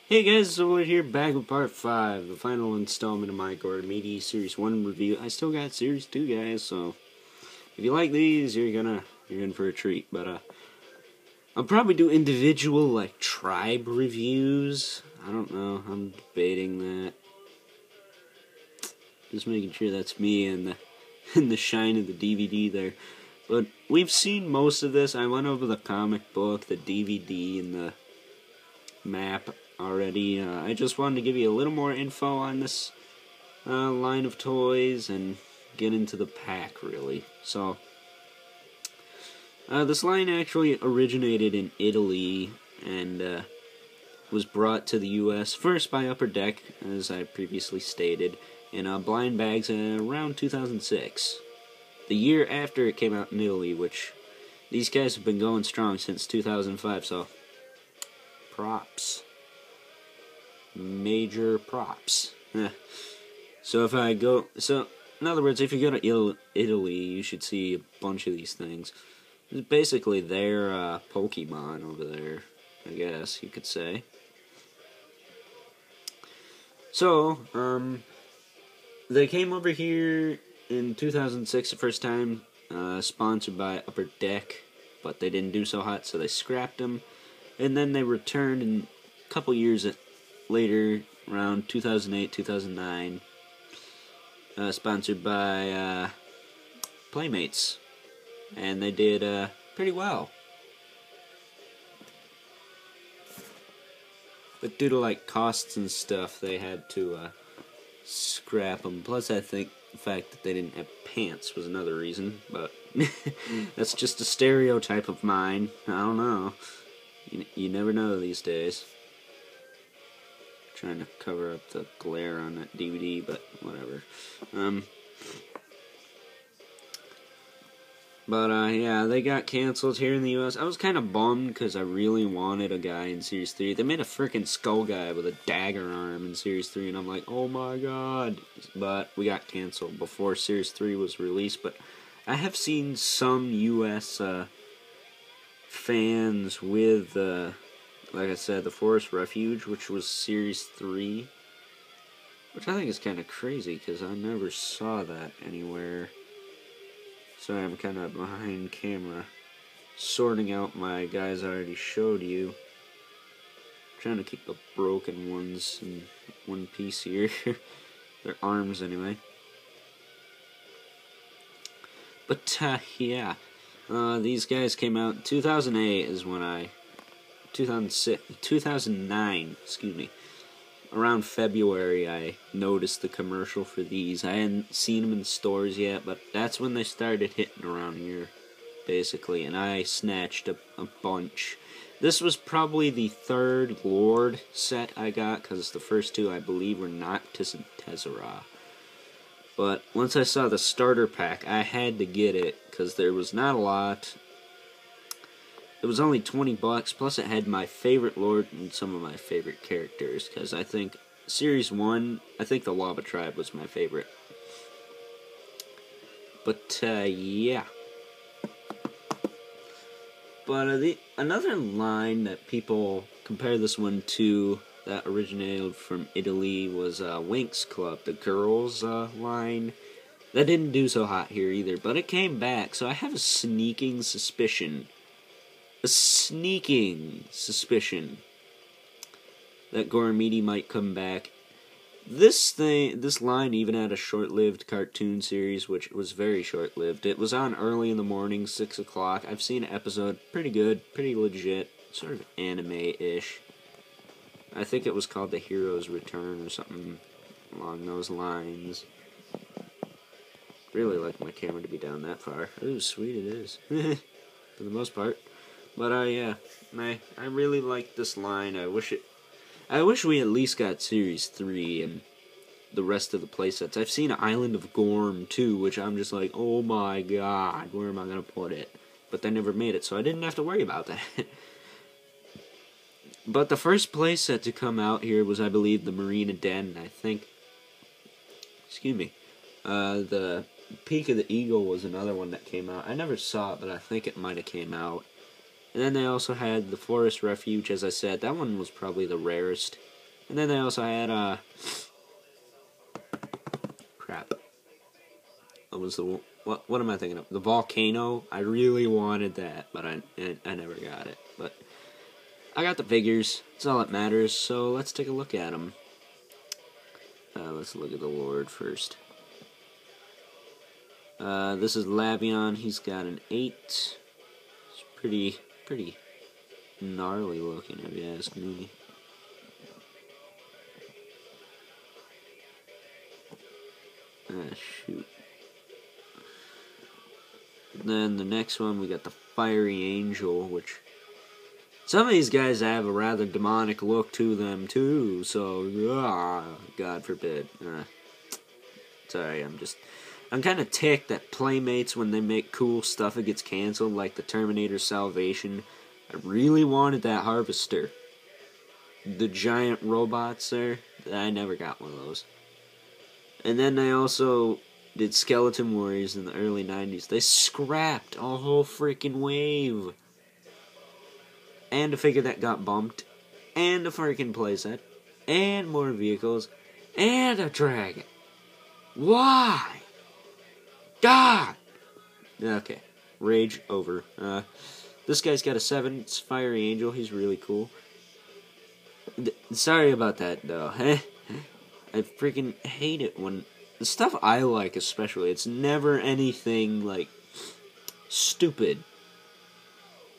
Hey guys, so we're here back with part 5, the final installment of my Gormiti Series 1 review. I still got Series 2, guys, so if you like these, you're in for a treat. But I'll probably do individual, like, tribe reviews. I don't know, I'm debating that. Just making sure that's me and the shine of the DVD there. But we've seen most of this. I went over the comic book, the DVD, and the map already. I just wanted to give you a little more info on this line of toys and get into the pack, really. So, this line actually originated in Italy and was brought to the U.S. first by Upper Deck, as I previously stated, in blind bags around 2006. The year after it came out in Italy, which these guys have been going strong since 2005, so props. Major props. So if I go... So, in other words, if you go to Italy, you should see a bunch of these things. It's basically their Pokemon over there, I guess you could say. So, they came over here in 2006 the first time, sponsored by Upper Deck, but they didn't do so hot, so they scrapped them. And then they returned in a couple years later, around 2008, 2009, sponsored by Playmates, and they did pretty well. But due to like costs and stuff, they had to scrap them. Plus, I think the fact that they didn't have pants was another reason. But that's just a stereotype of mine. I don't know. You never know these days. Trying to cover up the glare on that DVD, but whatever. Yeah, they got canceled here in the U.S. I was kind of bummed because I really wanted a guy in Series 3. They made a freaking skull guy with a dagger arm in Series 3, and I'm like, oh my god. But we got canceled before Series 3 was released. But I have seen some U.S. Fans with, like I said, the Forest Refuge, which was Series 3. Which I think is kind of crazy, because I never saw that anywhere. Sorry, I'm kind of behind camera, sorting out my guys I already showed you. Trying to keep the broken ones in one piece here. Their arms, anyway. But, yeah. These guys came out in 2008 is when 2009, excuse me. Around February, I noticed the commercial for these. I hadn't seen them in stores yet, but that's when they started hitting around here, basically, and I snatched a bunch. This was probably the third Lord set I got, because the first two, I believe, were Noctis and Tessera. But once I saw the starter pack, I had to get it, because there was not a lot. It was only $20, plus it had my favorite Lord and some of my favorite characters, because I think Series 1, I think the Lava Tribe was my favorite. But, yeah. But another line that people compare this one to that originated from Italy was Winx Club, the girls' line. That didn't do so hot here either, but it came back, so I have a sneaking suspicion that Gormiti might come back. This line even had a short-lived cartoon series, which was very short-lived. It was on early in the morning, 6 o'clock. I've seen an episode, pretty good, pretty legit, sort of anime-ish. I think it was called The Hero's Return or something along those lines. Really like my camera to be down that far. Ooh, sweet it is. For the most part. But, yeah, I really like this line. I wish we at least got Series 3 and the rest of the playsets. I've seen Island of Gorm, too, which I'm just like, oh my god, where am I going to put it? But they never made it, so I didn't have to worry about that. But the first playset to come out here was, I believe, the Marina Den, I think. Excuse me. The Peak of the Eagle was another one that came out. I never saw it, but I think it might have came out. And then they also had the Forest Refuge, as I said. That one was probably the rarest. And then they also had, crap. What was the, what am I thinking of? The Volcano. I really wanted that, but I never got it. But I got the figures. That's all that matters. So let's take a look at them. Let's look at the Lord first. This is Lavion. He's got an 8. It's pretty gnarly looking, if you ask me. Shoot. Then the next one, we got the Fiery Angel, which some of these guys have a rather demonic look to them too. So, God forbid. Sorry, I'm kind of ticked that Playmates, when they make cool stuff, it gets canceled, like the Terminator Salvation. I really wanted that Harvester. The giant robots there, I never got one of those. And then they also did Skeleton Warriors in the early 90s. They scrapped a whole freaking wave. And a figure that got bumped. And a freaking playset. And more vehicles. And a dragon. Why? God! Okay. Rage over. This guy's got a 7. It's Fiery Angel. He's really cool. Sorry about that, though. I freaking hate it when... The stuff I like, especially, it's never anything, like, stupid.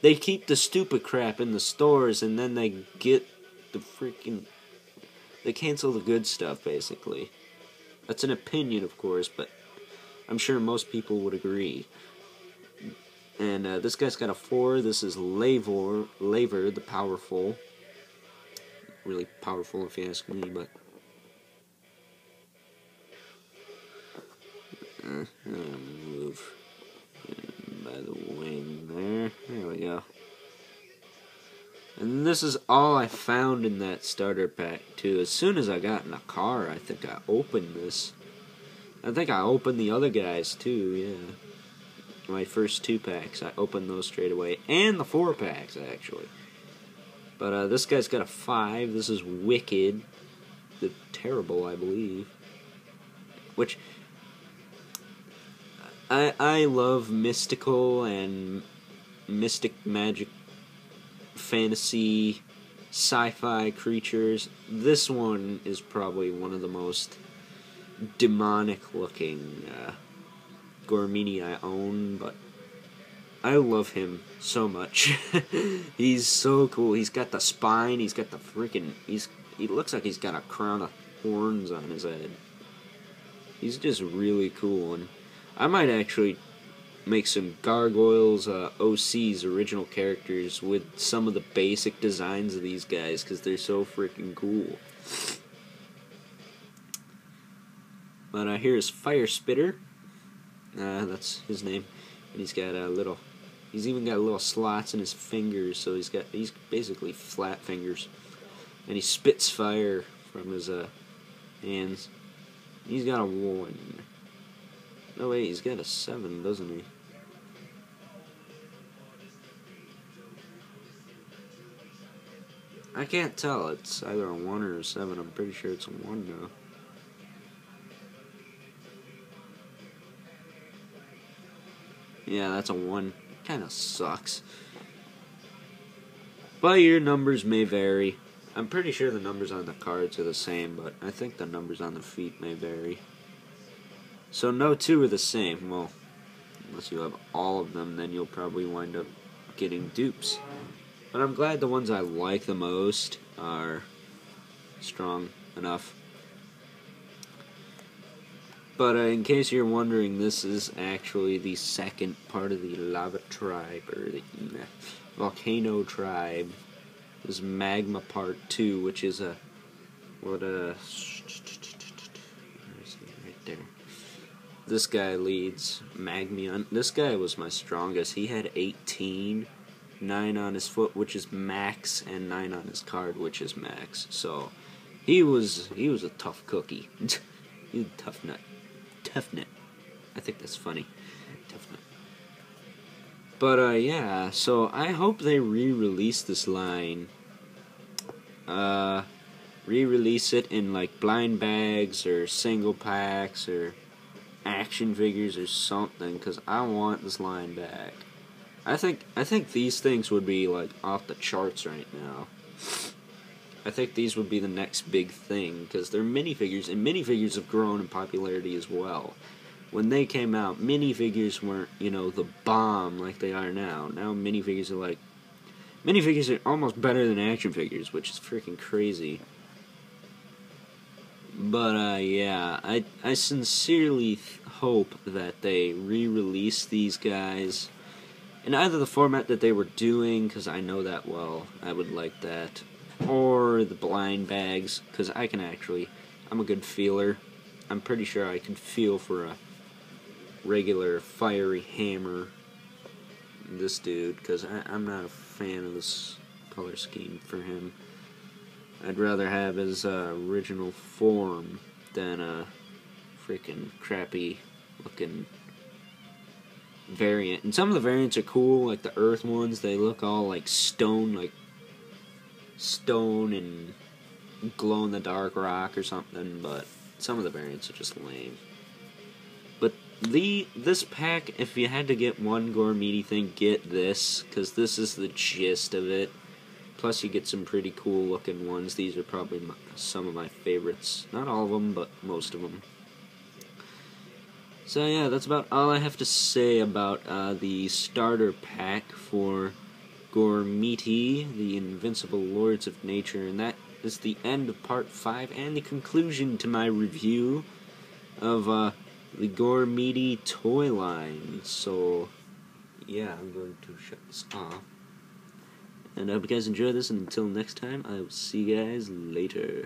They keep the stupid crap in the stores, and then they get the freaking... They cancel the good stuff, basically. That's an opinion, of course, but I'm sure most people would agree. And this guy's got a 4. This is Laver the Powerful. Really powerful, if you ask me, but... move by the wing there. There we go. And this is all I found in that starter pack, too. As soon as I got in the car, I think I opened this. I think I opened the other guys, too, yeah. My first 2 packs, I opened those straight away. And the 4 packs, actually. But this guy's got a 5. This is Wicked. The Terrible, I believe. Which... I love mystical and mystic magic fantasy sci-fi creatures. This one is probably one of the most demonic looking Gormiti I own, but I love him so much. He's so cool. He's got the spine, he's got the freaking... He looks like he's got a crown of horns on his head. He's just really cool, and I might actually make some Gargoyles, OC's original characters with some of the basic designs of these guys, because they're so freaking cool. But here's Fire Spitter. That's his name. And he's got he's even got little slots in his fingers, so he's basically flat fingers. And he spits fire from his hands. He's got a 1. No, wait, he's got a 7, doesn't he? I can't tell. It's either a 1 or a 7. I'm pretty sure it's a 1 now. Yeah, that's a 1. Kind of sucks. But your numbers may vary. I'm pretty sure the numbers on the cards are the same, but I think the numbers on the feet may vary. So no 2 are the same. Well, unless you have all of them, then you'll probably wind up getting dupes. But I'm glad the ones I like the most are strong enough. But in case you're wondering, this is actually the second part of the Lava Tribe, or the Volcano Tribe. This is Magma Part 2, which is right there. This guy leads Magmion. This guy was my strongest. He had 18, 9 on his foot, which is max, and 9 on his card, which is max. So he was a tough cookie. He's a tough nut. Tough nut. I think that's funny. Tough nut. But yeah, so I hope they re-release this line. re-release it in like blind bags or single packs or action figures or something, because I want this line back. I think these things would be like off the charts right now. I think these would be the next big thing, because they're minifigures, and minifigures have grown in popularity as well. When they came out, minifigures weren't, the bomb like they are now. Now minifigures are almost better than action figures, which is freaking crazy. But, yeah, I sincerely hope that they re-release these guys in either the format that they were doing, because I know that well, I would like that, or the blind bags, because I'm a good feeler. I'm pretty sure I can feel for a regular fiery hammer, this dude, because I'm not a fan of this color scheme for him. I'd rather have his original form than a freaking crappy looking variant. And some of the variants are cool, like the Earth ones. They look all like stone and glow in the dark rock or something. But some of the variants are just lame. But this pack, if you had to get one Gormiti thing, get this, because this is the gist of it. Plus, you get some pretty cool looking ones. These are probably some of my favorites. Not all of them, but most of them. So yeah, that's about all I have to say about the starter pack for Gormiti, the Invincible Lords of Nature. And that is the end of part 5 and the conclusion to my review of the Gormiti toy line. So yeah, I'm going to shut this off. And I hope you guys enjoy this, and until next time, I will see you guys later.